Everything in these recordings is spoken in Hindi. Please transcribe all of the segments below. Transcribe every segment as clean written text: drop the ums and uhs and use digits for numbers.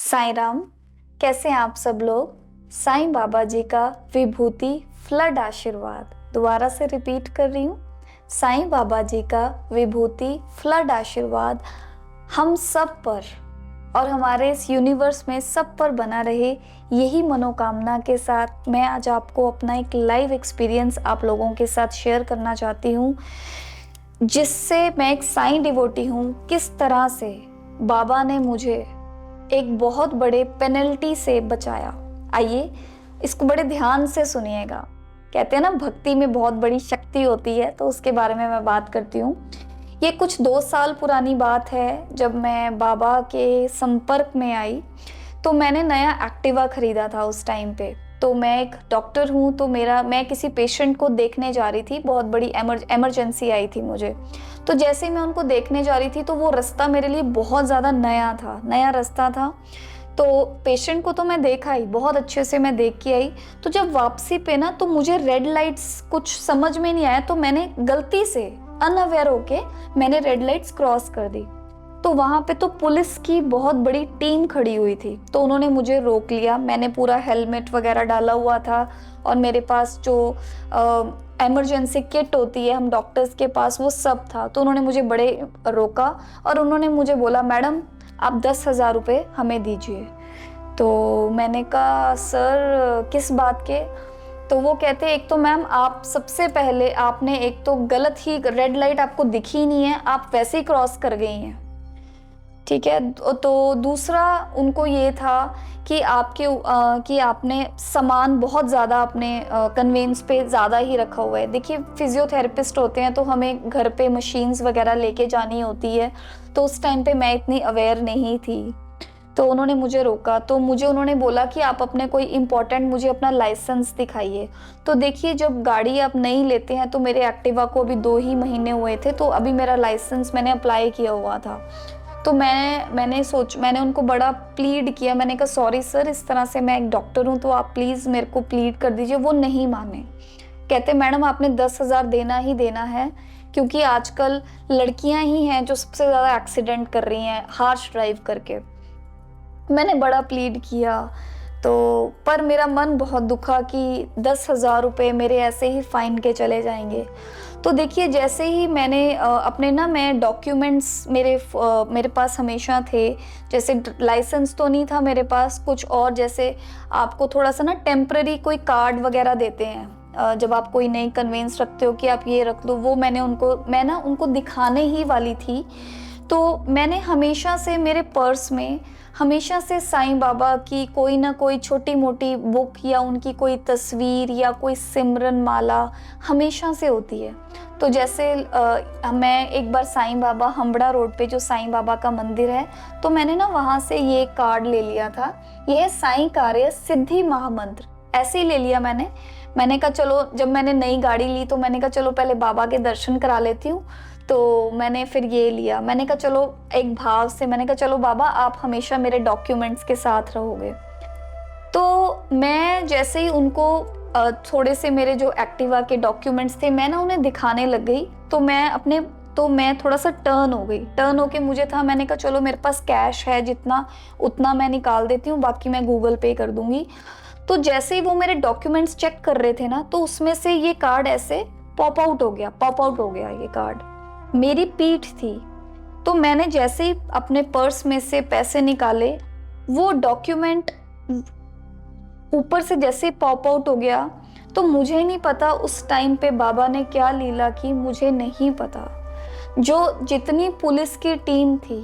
साईं राम। कैसे हैं आप सब लोग। साईं बाबा जी का विभूति फ्लड आशीर्वाद, दोबारा से रिपीट कर रही हूँ। साईं बाबा जी का विभूति फ्लड आशीर्वाद हम सब पर और हमारे इस यूनिवर्स में सब पर बना रहे, यही मनोकामना के साथ मैं आज आपको अपना एक लाइव एक्सपीरियंस आप लोगों के साथ शेयर करना चाहती हूँ, जिससे मैं एक साईं डिवोटी हूँ। किस तरह से बाबा ने मुझे एक बहुत बड़े पेनल्टी से बचाया। आइए इसको बड़े ध्यान से सुनिएगा। कहते हैं ना, भक्ति में बहुत बड़ी शक्ति होती है, तो उसके बारे में मैं बात करती हूँ। ये कुछ 2 साल पुरानी बात है, जब मैं बाबा के संपर्क में आई तो मैंने नया एक्टिवा खरीदा था उस टाइम पे। तो मैं एक डॉक्टर हूँ, तो मैं किसी पेशेंट को देखने जा रही थी। बहुत बड़ी एमरजेंसी आई थी मुझे। तो जैसे ही मैं उनको देखने जा रही थी तो वो रास्ता मेरे लिए बहुत ज़्यादा नया रास्ता था। तो पेशेंट को तो मैं देखा ही, बहुत अच्छे से मैं देख के आई। तो जब वापसी पे ना, तो मुझे रेड लाइट्स कुछ समझ में नहीं आया, तो मैंने गलती से अनअवेयर होके मैंने रेड लाइट्स क्रॉस कर दी। तो वहाँ पे तो पुलिस की बहुत बड़ी टीम खड़ी हुई थी, तो उन्होंने मुझे रोक लिया। मैंने पूरा हेलमेट वगैरह डाला हुआ था और मेरे पास जो इमरजेंसी किट होती है हम डॉक्टर्स के पास, वो सब था। तो उन्होंने मुझे बड़े रोका और उन्होंने मुझे बोला, मैडम आप 10,000 रुपये हमें दीजिए। तो मैंने कहा, सर किस बात के। तो वो कहते, एक तो मैम आप सबसे पहले आपने एक तो गलत ही, रेड लाइट आपको दिखी नहीं है, आप वैसे ही क्रॉस कर गई हैं, ठीक है। तो दूसरा उनको ये था कि कि आपने सामान बहुत ज़्यादा अपने कन्वेंस पे ज़्यादा ही रखा हुआ है। देखिए, फिजियोथेरेपिस्ट होते हैं तो हमें घर पे मशीन्स वगैरह लेके जानी होती है, तो उस टाइम पे मैं इतनी अवेयर नहीं थी। तो उन्होंने मुझे रोका, तो उन्होंने बोला कि आप अपने कोई इम्पोर्टेंट, मुझे अपना लाइसेंस दिखाइए। तो देखिए, जब गाड़ी आप नहीं लेते हैं, तो मेरे एक्टिवा को अभी 2 ही महीने हुए थे, तो अभी मेरा लाइसेंस मैंने अप्लाई किया हुआ था। तो मैंने उनको बड़ा प्लीड किया। मैंने कहा, सॉरी सर, इस तरह से मैं एक डॉक्टर हूँ, तो आप प्लीज़ मेरे को प्लीड कर दीजिए। वो नहीं माने। कहते, मैडम आपने 10,000 देना ही देना है, क्योंकि आजकल लड़कियां ही हैं जो सबसे ज़्यादा एक्सीडेंट कर रही हैं हार्श ड्राइव करके। मैंने बड़ा प्लीड किया, तो पर मेरा मन बहुत दुखा कि 10,000 रुपये मेरे ऐसे ही फाइन के चले जाएंगे। तो देखिए, जैसे ही मैंने मैं डॉक्यूमेंट्स मेरे पास हमेशा थे। जैसे लाइसेंस तो नहीं था मेरे पास, कुछ और, जैसे आपको थोड़ा सा ना टेम्पररी कोई कार्ड वगैरह देते हैं जब आप कोई नई कन्वेंस रखते हो कि आप ये रख लो, वो मैं उनको दिखाने ही वाली थी। तो मैंने हमेशा से मेरे पर्स में हमेशा से साईं बाबा की कोई ना कोई छोटी मोटी बुक या उनकी कोई तस्वीर या कोई सिमरन माला हमेशा से होती है। तो जैसे मैं एक बार साईं बाबा हम्बड़ा रोड पे जो साईं बाबा का मंदिर है, तो मैंने ना वहाँ से ये कार्ड ले लिया था। यह साईं कार्य सिद्धि महामंत्र, ऐसे ही ले लिया मैंने कहा चलो, जब मैंने नई गाड़ी ली तो मैंने कहा चलो पहले बाबा के दर्शन करा लेती हूँ। तो मैंने फिर ये लिया। मैंने कहा चलो, एक भाव से मैंने कहा चलो बाबा, आप हमेशा मेरे डॉक्यूमेंट्स के साथ रहोगे। तो मैं जैसे ही उनको थोड़े से मेरे जो एक्टिवा के डॉक्यूमेंट्स थे, मैं ना उन्हें दिखाने लग गई। तो मैं थोड़ा सा टर्न होके मुझे था, मैंने कहा चलो मेरे पास कैश है जितना, उतना मैं निकाल देती हूँ, बाकी मैं गूगल पे कर दूंगी। तो जैसे ही वो मेरे डॉक्यूमेंट्स चेक कर रहे थे ना, तो उसमें से ये कार्ड ऐसे पॉप आउट हो गया ये कार्ड। मेरी पीठ थी। तो मैंने जैसे ही अपने पर्स में से पैसे निकाले, वो डॉक्यूमेंट ऊपर से जैसे पॉप आउट हो गया। तो मुझे नहीं पता उस टाइम पे बाबा ने क्या लीला की, मुझे नहीं पता। जो जितनी पुलिस की टीम थी,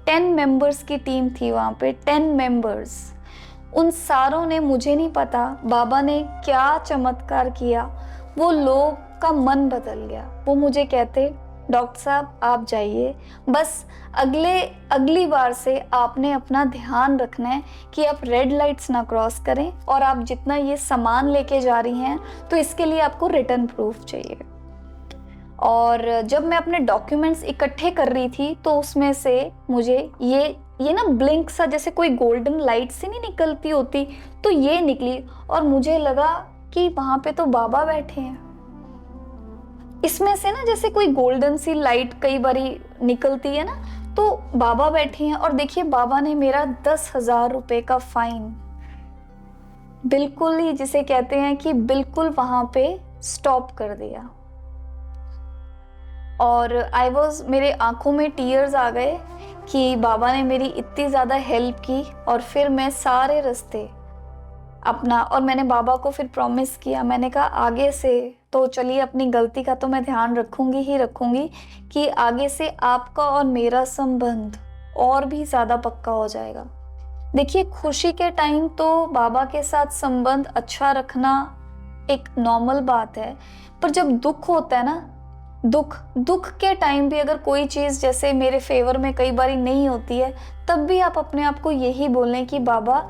10 मेंबर्स की टीम थी वहाँ पे, 10 मेंबर्स, उन सारों ने, मुझे नहीं पता बाबा ने क्या चमत्कार किया, वो लोग का मन बदल गया। वो मुझे कहते, डॉक्टर साहब आप जाइए, बस अगली बार से आपने अपना ध्यान रखना है कि आप रेड लाइट्स ना क्रॉस करें, और आप जितना ये सामान लेके जा रही हैं तो इसके लिए आपको रिटर्न प्रूफ चाहिए। और जब मैं अपने डॉक्यूमेंट्स इकट्ठे कर रही थी, तो उसमें से मुझे ये ना ब्लिंक सा, जैसे कोई गोल्डन लाइट से नहीं निकलती होती, तो ये निकली और मुझे लगा कि वहाँ पे तो बाबा बैठे हैं। इसमें से ना जैसे कोई गोल्डन सी लाइट कई बारी निकलती है ना, तो बाबा बैठे हैं और देखिए बाबा ने मेरा 10,000 रुपए का फाइन बिल्कुल ही, जिसे कहते हैं कि बिल्कुल वहां पे स्टॉप कर दिया। और मेरे आंखों में टीयर्स आ गए कि बाबा ने मेरी इतनी ज़्यादा हेल्प की। और फिर मैं सारे रास्ते अपना, और मैंने बाबा को फिर प्रॉमिस किया, मैंने कहा आगे से तो चलिए अपनी गलती का तो मैं ध्यान रखूंगी ही रखूंगी, कि आगे से आपका और मेरा संबंध और भी ज़्यादा पक्का हो जाएगा। देखिए खुशी के टाइम तो बाबा के साथ संबंध अच्छा रखना एक नॉर्मल बात है, पर जब दुख होता है ना, दुख के टाइम भी अगर कोई चीज़ जैसे मेरे फेवर में कई बारी नहीं होती है, तब भी आप अपने आप को यही बोलें कि बाबा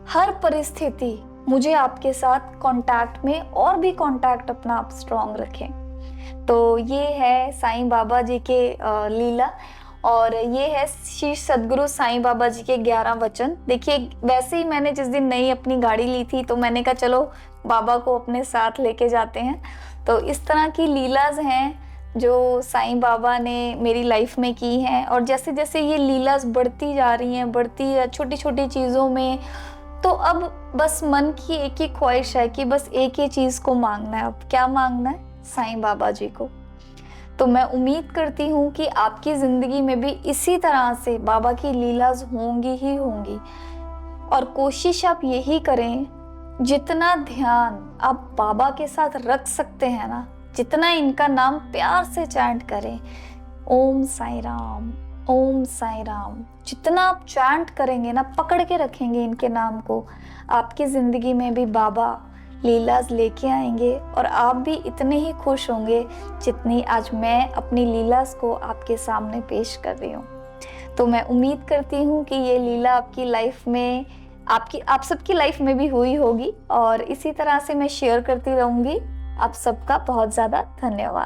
हर परिस्थिति मुझे आपके साथ कांटेक्ट में और भी कांटेक्ट अपना आप स्ट्रॉन्ग रखें। तो ये है साईं बाबा जी के लीला, और ये है श्री सद्गुरु साईं बाबा जी के 11 वचन। देखिए वैसे ही मैंने जिस दिन नई अपनी गाड़ी ली थी तो मैंने कहा चलो बाबा को अपने साथ लेके जाते हैं। तो इस तरह की लीलाज हैं जो साईं बाबा ने मेरी लाइफ में की हैं, और जैसे जैसे ये लीलाज बढ़ती जा रही हैं, बढ़ती है छोटी छोटी चीज़ों में, तो अब बस मन की एक ही ख्वाहिश है कि बस एक ही चीज़ को मांगना है। अब क्या मांगना है? साईं बाबा जी को। तो मैं उम्मीद करती हूँ कि आपकी ज़िंदगी में भी इसी तरह से बाबा की लीलाज होंगी ही होंगी। और कोशिश आप यही करें, जितना ध्यान आप बाबा के साथ रख सकते हैं ना, जितना इनका नाम प्यार से चैंट करें, ओम साईं राम, ओम साईं राम, जितना आप चैंट करेंगे ना, पकड़ के रखेंगे इनके नाम को, आपकी ज़िंदगी में भी बाबा लीलाज लेके आएंगे। और आप भी इतने ही खुश होंगे जितनी आज मैं अपनी लीलाज को आपके सामने पेश कर रही हूँ। तो मैं उम्मीद करती हूँ कि ये लीला आपकी लाइफ में, आप सबकी लाइफ में भी हुई होगी, और इसी तरह से मैं शेयर करती रहूँगी। आप सबका बहुत ज़्यादा धन्यवाद।